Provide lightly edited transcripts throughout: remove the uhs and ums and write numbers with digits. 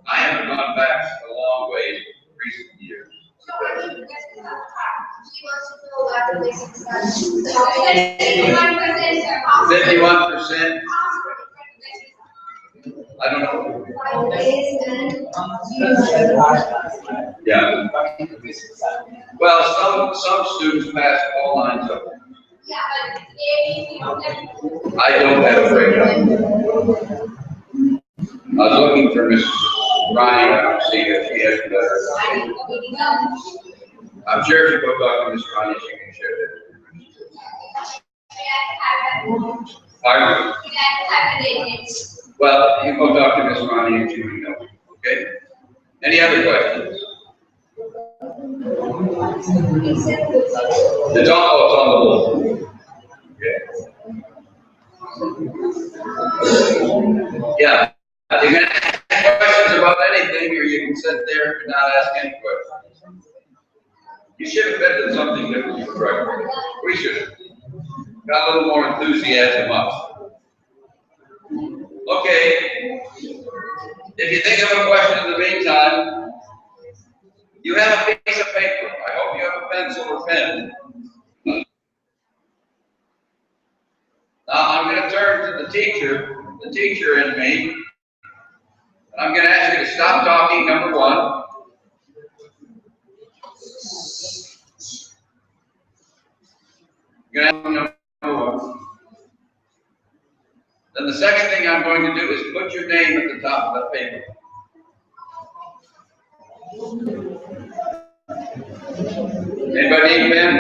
I haven't gone back a long way in recent years. She wants to know about the basic stuff. 51%? I don't know. Yeah. Well, some students pass all lines up. I don't have a breakdown. I was looking for Miss Ryan to see if she has better. I'm sure if you go talk to Miss Ryan, she can share that. Pardon? Well, you go talk to Miss Rani and she will know. Okay? Any other questions? It's on the board. Okay. Yeah. You can ask questions about anything, or you can sit there and not ask any questions. You should have been to something different. We should have got a little more enthusiasm up. Okay. If you think of a question in the meantime, you have a piece of paper. I hope you have a pencil or pen. Now I'm going to turn to the teacher in me. And I'm going to ask you to stop talking, number one. You're going to have number one. Then the second thing I'm going to do is put your name at the top of the paper. Anybody need a pen?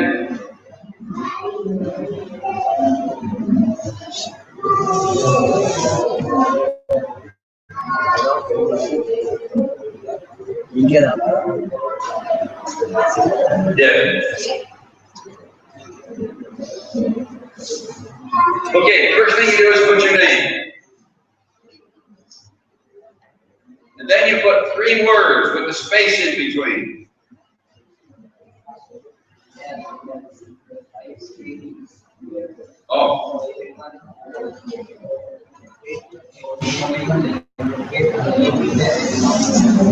You get up. Yeah. Okay, first thing you do is put your name. And then you put 3 words with the space in between. Oh.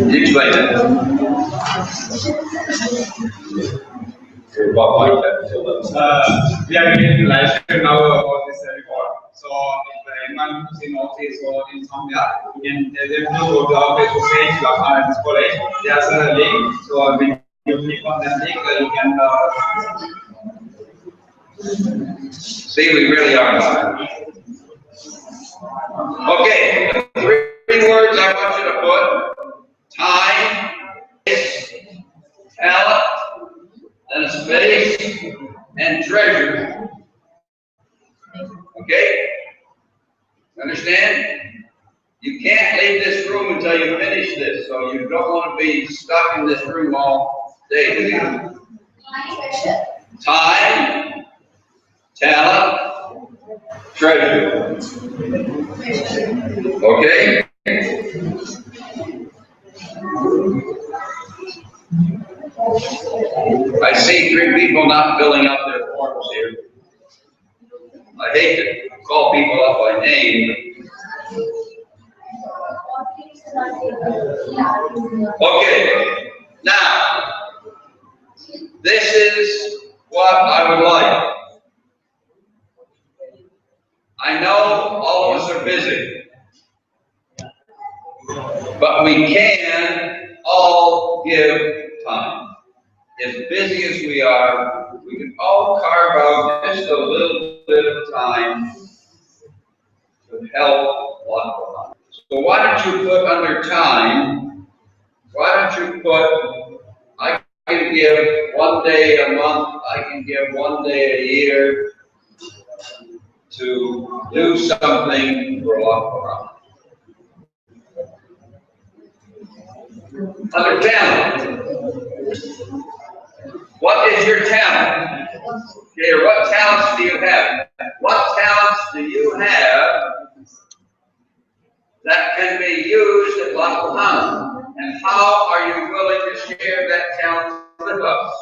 Explain it. We are getting live stream now about this report. So if anyone who's in office or in somewhere, you can tell them to go to our Facebook page, this college. There's a link. So when you click on that link, you can see, we really are live. Okay, 3 words I want you to put: time, talent, and space, and treasure. Okay? Understand? You can't leave this room until you finish this, so you don't want to be stuck in this room all day. Time, talent, treasure. Okay? I see 3 people not filling out their forms here. I hate to call people up by name. Okay, now, this is what I would like. I know all of us are busy, but we can all give time. As busy as we are, we can all carve out just a little bit of time to help one another. So why don't you put under time, why don't you put, I can give 1 day a month, I can give 1 day a year to do something for one another. Under talent. What is your talent? Okay, or what talents do you have? What talents do you have that can be used at Lackawanna? And how are you willing to share that talent with us?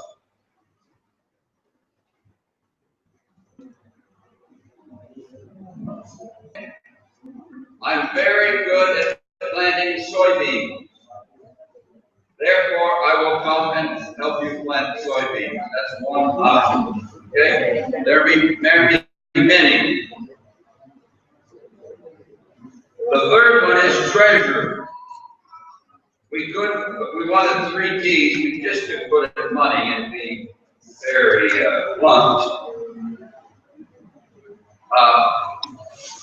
I'm very good at planting soybeans. The third one is treasurer. We wanted 3 keys. We just could put in money and be very blunt.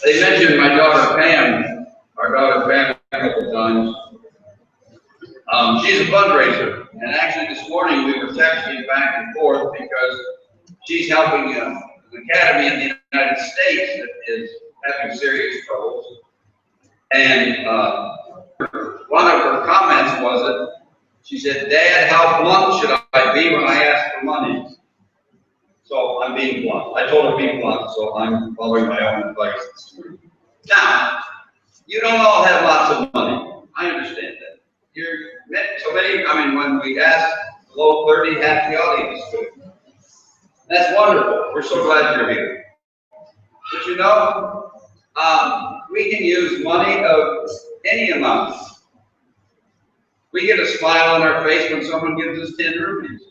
They mentioned my daughter Pam, our daughter Pam a couple times. She's a fundraiser, and actually this morning we were texting back and forth because she's helping an academy in the United States that is having serious troubles. And one of her comments was that she said, "Dad, how blunt should I be when I ask for money?" So I'm being blunt. I told her be blunt, so I'm following my own advice this morning. Now, you don't all have lots of money. I understand that. When we ask below 30, half the audience do. That's wonderful. We're so glad you're here. But you know, we can use money of any amount. We get a smile on our face when someone gives us 10 rupees.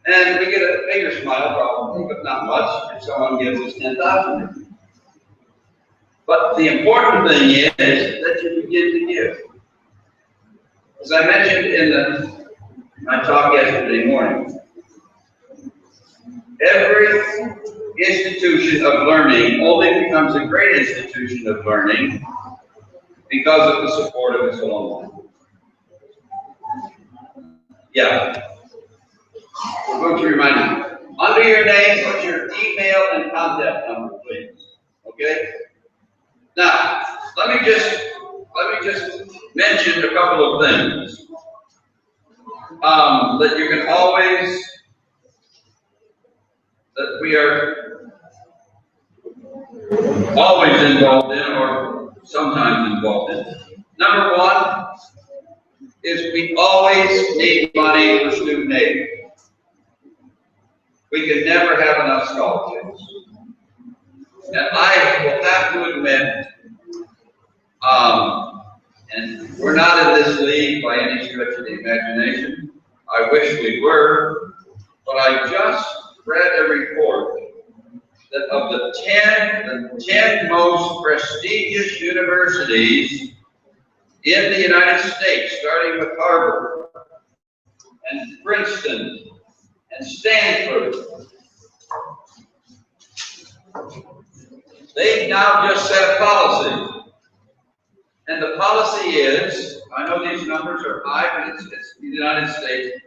And we get a bigger smile probably, but not much, if someone gives us 10,000 rupees. But the important thing is that you begin to give. As I mentioned in my talk yesterday morning, every institution of learning only becomes a great institution of learning because of the support of its alumni. Yeah. We're going to remind you. Under your name, put your email and contact number, please. Okay? Now, let me just mention a couple of things that you can always, that we are always involved in or sometimes involved in. Number one is we always need money for student aid. We can never have enough scholarships. And I will have to admit, and we're not in this league by any stretch of the imagination. I wish we were, but I just read a report that of the 10 most prestigious universities in the United States, starting with Harvard and Princeton and Stanford, they've now just set a policy. And the policy is, I know these numbers are high, but it's the United States.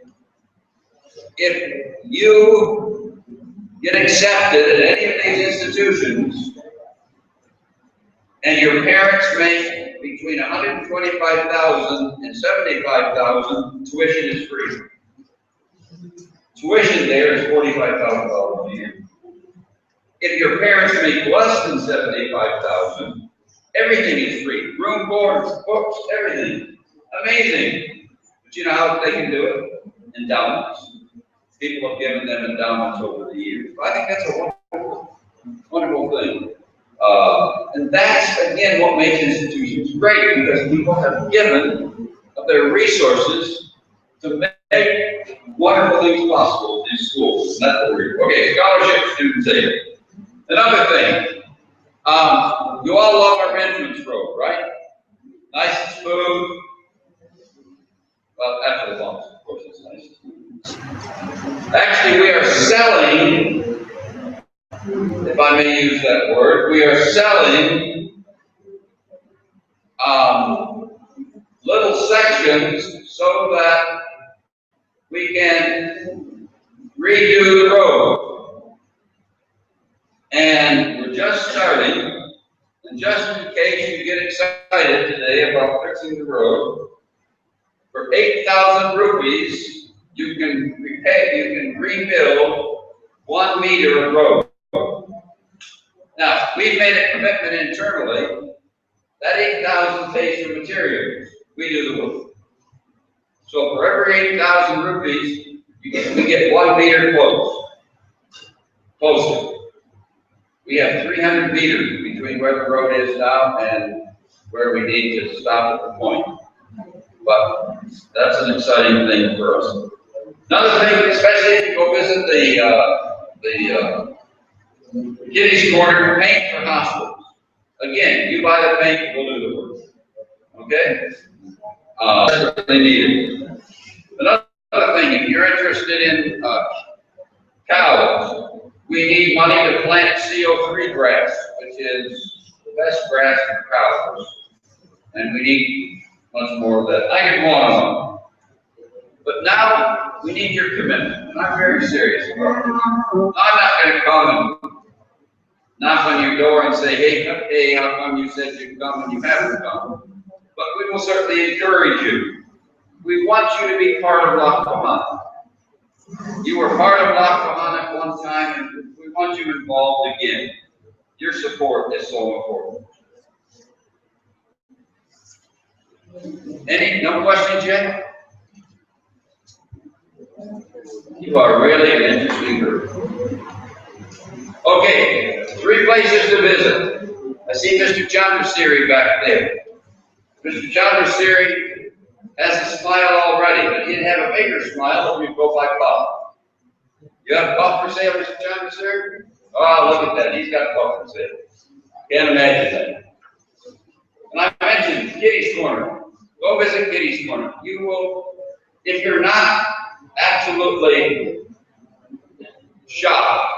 If you get accepted at any of these institutions and your parents make between $125,000 and $75,000, tuition is free. Tuition there is $45,000 a year. If your parents make less than $75,000, everything is free. Room, board, books, everything. Amazing. But you know how they can do it? Endowments. People have given them endowments over the years. I think that's a wonderful, wonderful thing. And that's, again, what makes institutions great, because people have given of their resources to make wonderful things possible in schools. That's what we're doing. Okay, scholarship students aid. Another thing, you all love our entrance road, right? Nice and smooth. Well, after the bumps, of course, it's nice. Actually, we are selling, if I may use that word, we are selling little sections so that we can redo the road. And we're just starting, and just in case you get excited today about fixing the road, for 8,000 rupees, you can rebuild 1 meter of road. Now, we've made a commitment internally that 8,000 pays for materials. We do the work. So for every 8,000 rupees, we get 1 meter closer. We have 300 meters between where the road is now and where we need to stop at the point. But that's an exciting thing for us. Another thing, especially if you go visit the Kiddies Corner, paint for hospitals. Again, you buy the paint, we'll do the work. Okay? Desperately needed. Another thing, if you're interested in cows, we need money to plant CO3 grass, which is the best grass for cows. And we need much more of that. I could go on. But now we need your commitment. And I'm very serious about it. I'm not going to come and knock on your door and say, hey, how come you said you'd come and you haven't come? But we will certainly encourage you. We want you to be part of Lackawanna. You were part of Lackawanna at one time, and we want you involved again. Your support is so important. No questions yet? You are really an interesting group. Okay, 3 places to visit. I see Mr. Chandrasiri back there. Mr. Chandrasiri has a smile already, but he'd have a bigger smile if we go by puff. You have puff for sale, Mr. Chandrasiri? Oh, look at that. He's got puff for sale. Can't imagine that. And I mentioned Kitty's Corner. Go visit Kitty's Corner. You will, if you're not absolutely shocked,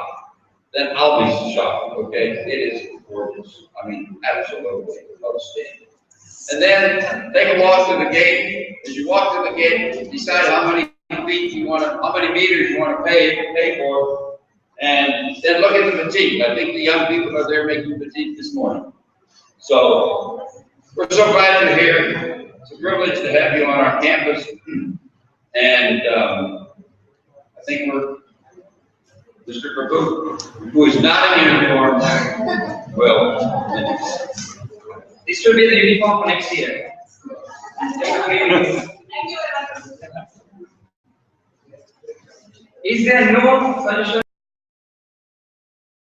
then I'll be shocked, okay? It is gorgeous. I mean, absolutely outstanding. And then take a walk to the gate. As you walk to the gate, decide how many feet you want to, how many meters you want to pay for, and then look at the fatigue. I think the young people are there making fatigue this morning. So we're so glad you're here. It's a privilege to have you on our campus. And I think Mr. Prabhu, who is not in uniform, will. This will be the uniform for next year. Is there no solution?